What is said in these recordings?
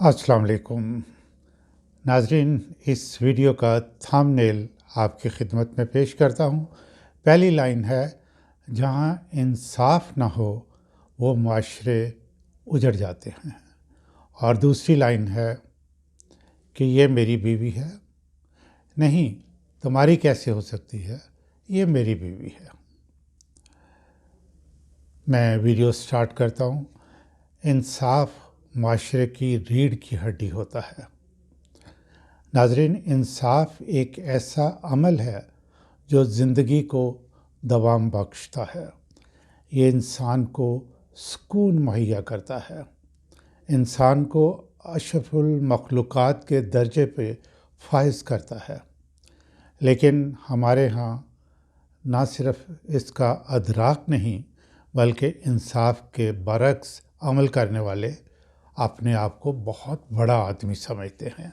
अस्सलाम वालेकुम नाजरीन। इस वीडियो का थंबनेल आपकी खिदमत में पेश करता हूँ। पहली लाइन है, जहाँ इंसाफ ना हो वो माशरे उजड़ जाते हैं। और दूसरी लाइन है कि ये मेरी बीवी है। नहीं, तुम्हारी कैसे हो सकती है, ये मेरी बीवी है। मैं वीडियो स्टार्ट करता हूँ। इंसाफ माशरे की रीढ़ की हड्डी होता है। नाजरीन, इंसाफ एक ऐसा अमल है जो ज़िंदगी को दवाम बख्शता है। ये इंसान को सुकून मुहैया करता है, इंसान को अशरफुल मखलूक़ात के दर्जे पे फाइज करता है। लेकिन हमारे यहाँ ना सिर्फ इसका अदराक नहीं, बल्कि इंसाफ के बरक्स अमल करने वाले अपने आप को बहुत बड़ा आदमी समझते हैं।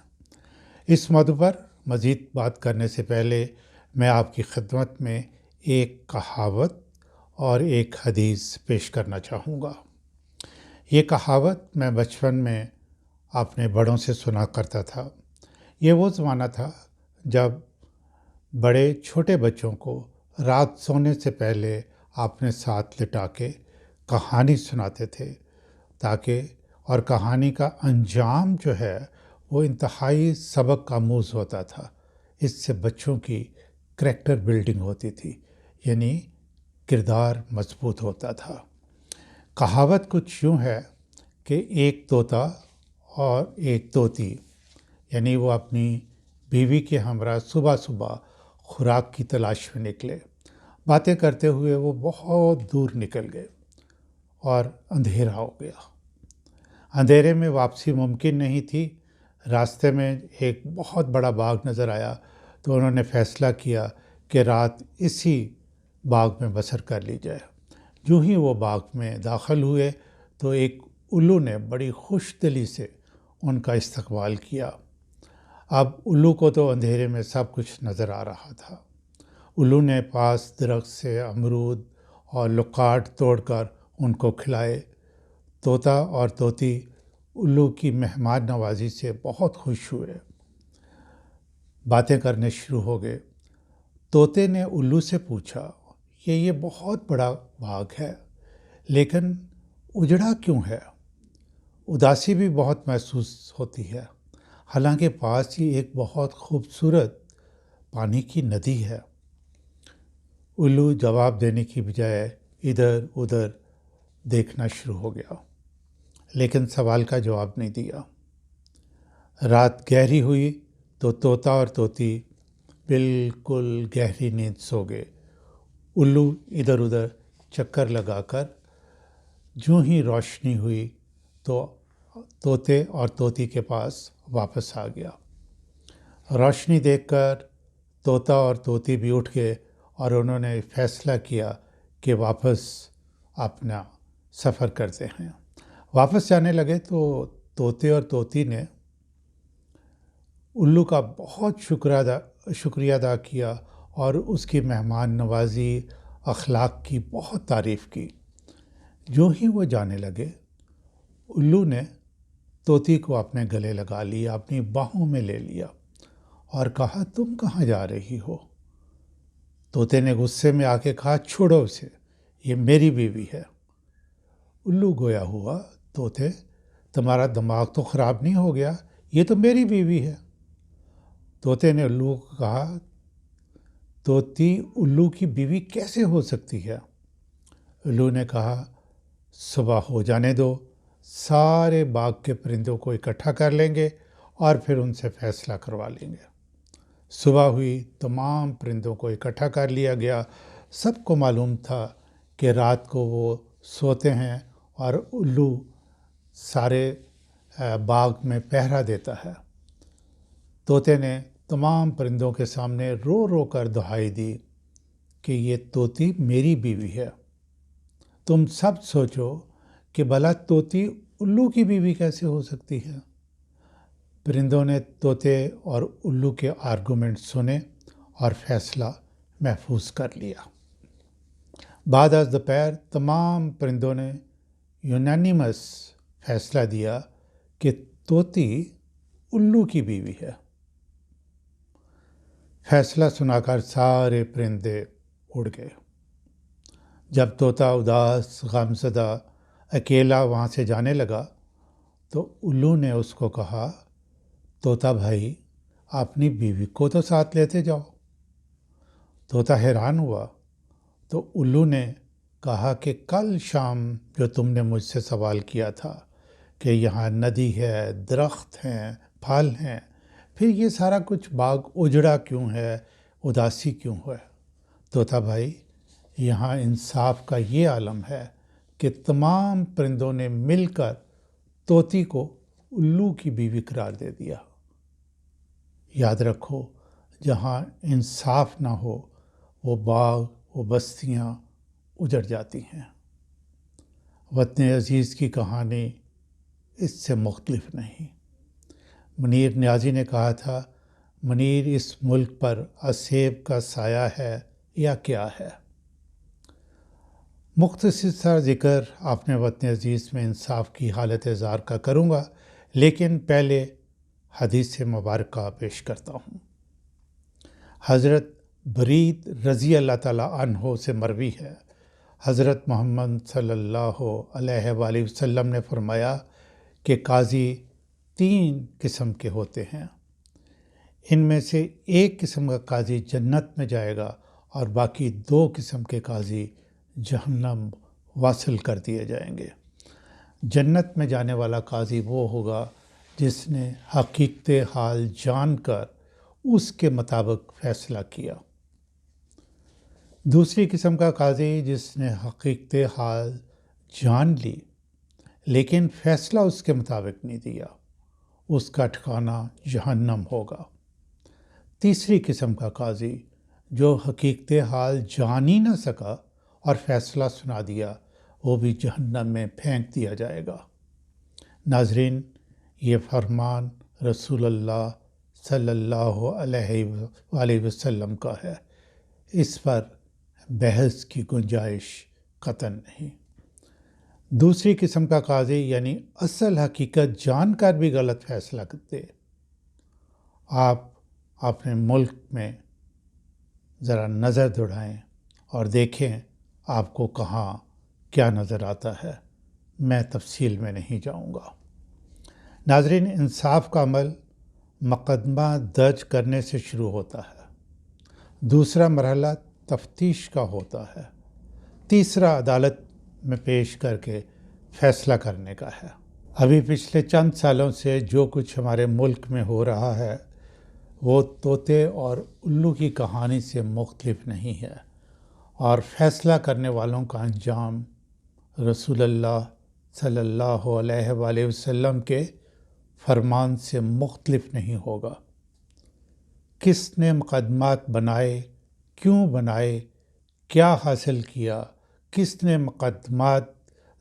इस मौजू पर मज़ीद बात करने से पहले मैं आपकी खिदमत में एक कहावत और एक हदीस पेश करना चाहूँगा। ये कहावत मैं बचपन में अपने बड़ों से सुना करता था। ये वो ज़माना था जब बड़े छोटे बच्चों को रात सोने से पहले अपने साथ लिटा के कहानी सुनाते थे, ताकि और कहानी का अंजाम जो है वो इंतहाई सबक आमूज़ होता था। इससे बच्चों की करैक्टर बिल्डिंग होती थी, यानी किरदार मजबूत होता था। कहावत कुछ यूँ है कि एक तोता और एक तोती, यानी वो अपनी बीवी के हमरा सुबह सुबह खुराक की तलाश में निकले। बातें करते हुए वो बहुत दूर निकल गए और अंधेरा हो गया। अंधेरे में वापसी मुमकिन नहीं थी। रास्ते में एक बहुत बड़ा बाग नज़र आया, तो उन्होंने फ़ैसला किया कि रात इसी बाग में बसर कर ली जाए। जो ही वो बाग में दाखिल हुए तो एक उल्लू ने बड़ी खुश दिली से उनका इस्तकबाल किया। अब उल्लू को तो अंधेरे में सब कुछ नज़र आ रहा था। उल्लू ने पास दरख्त से अमरूद और लुकाट तोड़कर उनको खिलाए। तोता और तोती उल्लू की मेहमान नवाजी से बहुत खुश हुए, बातें करने शुरू हो गए। तोते ने उल्लू से पूछा कि ये बहुत बड़ा बाग है, लेकिन उजड़ा क्यों है? उदासी भी बहुत महसूस होती है, हालांकि पास ही एक बहुत खूबसूरत पानी की नदी है। उल्लू जवाब देने की बजाय इधर उधर देखना शुरू हो गया, लेकिन सवाल का जवाब नहीं दिया। रात गहरी हुई तो तोता और तोती बिल्कुल गहरी नींद सो गए। उल्लू इधर उधर चक्कर लगाकर जो ही रोशनी हुई तो तोते और तोती के पास वापस आ गया। रोशनी देखकर तोता और तोती भी उठ गए और उन्होंने फैसला किया कि वापस अपना सफ़र करते हैं। वापस जाने लगे तो तोते और तोती ने उल्लू का बहुत शुक्रिया अदा किया और उसकी मेहमान नवाजी अखलाक की बहुत तारीफ़ की। जो ही वो जाने लगे, उल्लू ने तोती को अपने गले लगा लिया, अपनी बाहों में ले लिया और कहा, तुम कहाँ जा रही हो? तोते ने गुस्से में आके कहा, छोड़ो उसे, ये मेरी बीवी है। उल्लू गोया हुआ, तोते तुम्हारा दिमाग तो ख़राब नहीं हो गया, ये तो मेरी बीवी है। तोते ने उल्लू को कहा, तोती उल्लू की बीवी कैसे हो सकती है? उल्लू ने कहा, सुबह हो जाने दो, सारे बाग के परिंदों को इकट्ठा कर लेंगे और फिर उनसे फ़ैसला करवा लेंगे। सुबह हुई, तमाम परिंदों को इकट्ठा कर लिया गया। सबको मालूम था कि रात को वो सोते हैं और उल्लू सारे बाग में पहरा देता है। तोते ने तमाम परिंदों के सामने रो रो कर दुहाई दी कि ये तोती मेरी बीवी है। तुम सब सोचो कि भला तोती उल्लू की बीवी कैसे हो सकती है? परिंदों ने तोते और उल्लू के आर्गूमेंट सुने और फैसला महफूज कर लिया। बाद अज़ दोपहर तमाम परिंदों ने यूनानिमस फैसला दिया कि طوطی الو کی بیوی ہے۔ فیصلہ سنا کر سارے پرندے اڑ گئے۔ جب طوطا اداس غمزدہ اکیلا وہاں سے جانے لگا تو الو نے اس کو کہا، طوطا بھائی اپنی بیوی کو تو ساتھ لیتے جاؤ۔ طوطا حیران ہوا تو الو نے کہا کہ کل شام جو تم نے مجھ سے سوال کیا تھا کہ یہاں ندی ہے، درخت ہیں، پھل ہیں، پھر یہ سارا کچھ باغ اجڑا کیوں ہے، اداسی کیوں ہے؟ طوطا بھائی یہاں انصاف کا یہ عالم ہے کہ تمام پرندوں نے مل کر طوطی کو الو کی بیوی قرار دے دیا۔ یاد رکھو، جہاں انصاف نہ ہو وہ باغ، وہ بستیاں اجڑ جاتی ہیں۔ وطن عزیز کی کہانی اس سے مختلف نہیں۔ منیر نیازی نے کہا تھا، منیر اس ملک پر اسیب کا سایہ ہے یا کیا ہے؟ مختصر سا ذکر اپنے وطن عزیز میں انصاف کی حالت اظہار کا کروں گا، لیکن پہلے حدیث مبارکہ پیش کرتا ہوں۔ حضرت برید رضی اللہ تعالیٰ عنہ سے مروی ہے، حضرت محمد صلی اللہ علیہ وآلہ وسلم نے فرمایا کہ قاضی 3 قسم کے ہوتے ہیں۔ ان میں سے ایک قسم کا قاضی جنت میں جائے گا اور باقی 2 قسم کے قاضی جہنم واصل کر دیے جائیں گے۔ جنت میں جانے والا قاضی وہ ہوگا جس نے حقیقت حال جان کر اس کے مطابق فیصلہ کیا۔ دوسری قسم کا قاضی جس نے حقیقت حال جان لی لیکن فیصلہ اس کے مطابق نہیں دیا، اس کا ٹھکانہ جہنم ہوگا۔ تیسری قسم کا قاضی جو حقیقت حال جان ہی نہ سکا اور فیصلہ سنا دیا، وہ بھی جہنم میں پھینک دیا جائے گا۔ ناظرین، یہ فرمان رسول اللہ صلی اللہ علیہ وآلہ وسلم کا ہے، اس پر بحث کی گنجائش قطعاً نہیں۔ دوسری قسم کا قاضی یعنی اصل حقیقت جان کر بھی غلط فیصلہ دے۔ آپ اپنے ملک میں ذرا نظر دوڑائیں اور دیکھیں آپ کو کہاں کیا نظر آتا ہے، میں تفصیل میں نہیں جاؤں گا۔ ناظرین، انصاف کا عمل مقدمہ درج کرنے سے شروع ہوتا ہے، دوسرا مرحلہ تفتیش کا ہوتا ہے، تیسرا عدالت میں پیش کر کے فیصلہ کرنے کا ہے۔ ابھی پچھلے چند سالوں سے جو کچھ ہمارے ملک میں ہو رہا ہے وہ طوطے اور الو کی کہانی سے مختلف نہیں ہے، اور فیصلہ کرنے والوں کا انجام رسول اللہ صلی اللہ علیہ وآلہ وسلم کے فرمان سے مختلف نہیں ہوگا۔ کس نے مقدمات بنائے، کیوں بنائے، کیا حاصل کیا، کس نے مقدمات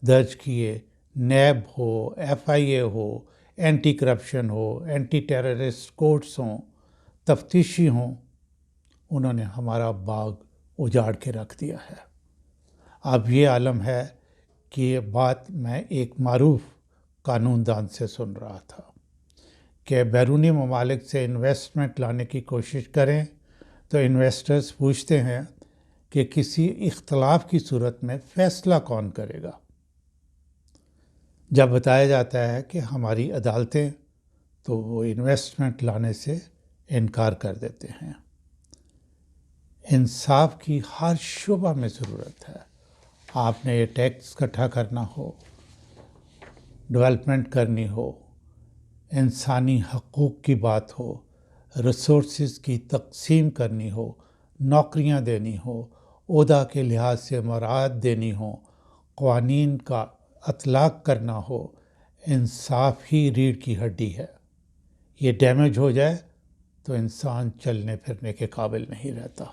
درج کیے، نیب ہو، ایف آئی اے ہو، اینٹی کرپشن ہو، اینٹی ٹیررسٹ کورٹس ہوں، تفتیشی ہوں، انہوں نے ہمارا باغ اجاڑ کے رکھ دیا ہے۔ اب یہ عالم ہے کہ یہ بات میں ایک معروف قانون دان سے سن رہا تھا کہ بیرونی ممالک سے انویسٹمنٹ لانے کی کوشش کریں تو انویسٹرز پوچھتے ہیں کہ کسی اختلاف کی صورت میں فیصلہ کون کرے گا؟ جب بتایا جاتا ہے کہ ہماری عدالتیں، تو وہ انویسٹمنٹ لانے سے انکار کر دیتے ہیں۔ انصاف کی ہر شعبہ میں ضرورت ہے۔ آپ نے یہ ٹیکس اکٹھا کرنا ہو، ڈیولپمنٹ کرنی ہو، انسانی حقوق کی بات ہو، ریسورسز کی تقسیم کرنی ہو، نوکریاں دینی ہو، عہدہ کے لحاظ سے مراعات دینی ہو، قوانین کا اطلاق کرنا ہو، انصاف ہی ریڑھ کی ہڈی ہے۔ یہ ڈیمیج ہو جائے تو انسان چلنے پھرنے کے قابل نہیں رہتا۔